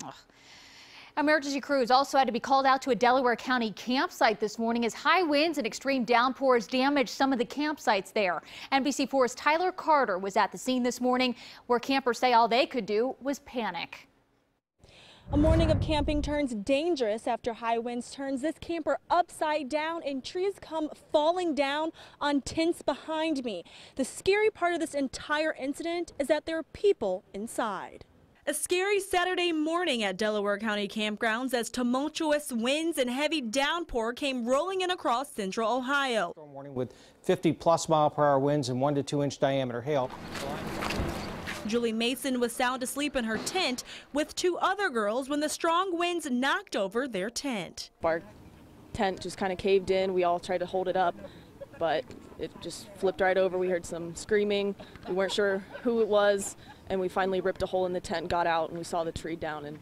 Ugh. Emergency crews also had to be called out to a Delaware County campsite this morning as high winds and extreme downpours damaged some of the campsites there. NBC4's Tyler Carter was at the scene this morning, where campers say all they could do was panic. A morning of camping turns dangerous after high winds turns this camper upside down and trees come falling down on tents behind me. The scary part of this entire incident is that there are people inside. A scary Saturday morning at Delaware County campgrounds as tumultuous winds and heavy downpour came rolling in across central Ohio. Storm warning with 50+ mile-per-hour winds and 1 to 2 inch diameter hail. Julie Mason was sound asleep in her tent with 2 other girls when the strong winds knocked over their tent. Our tent just kind of caved in. We all tried to hold it up, but it just flipped right over. We heard some screaming. We weren't sure who it was, and we finally ripped a hole in the tent, got out, and we saw the tree down, and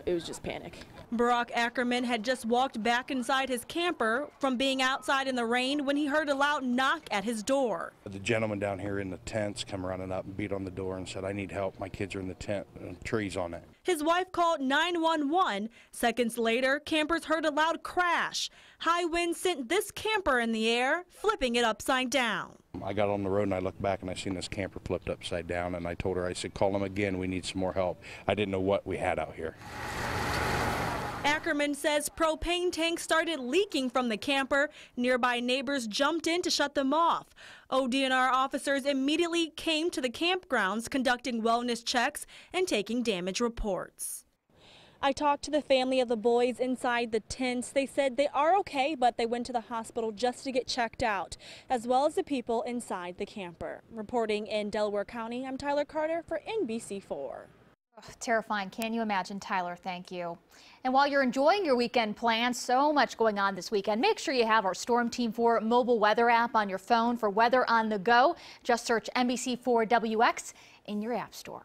it was just panic. Barack Ackerman had just walked back inside his camper from being outside in the rain when he heard a loud knock at his door. The gentleman down here in the tents come running up and beat on the door and said, "I need help. My kids are in the tent and trees on it." His wife called 911. Seconds later, campers heard a loud crash. High winds sent this camper in the air, flipping it upside down. I got on the road and I looked back and I seen this camper flipped upside down, and I told her, I said, "Call them again. We need some more help." I didn't know what we had out here. Ackerman says propane tanks started leaking from the camper. Nearby neighbors jumped in to shut them off. ODNR officers immediately came to the campgrounds, conducting wellness checks and taking damage reports. I talked to the family of the boys inside the tents. They said they are okay, but they went to the hospital just to get checked out, as well as the people inside the camper. Reporting in Delaware County, I'm Tyler Carter for NBC4. Ugh, terrifying. Can you imagine, Tyler? Thank you. And while you're enjoying your weekend plans, so much going on this weekend, make sure you have our Storm Team 4 mobile weather app on your phone for weather on the go. Just search NBC4 WX in your app store.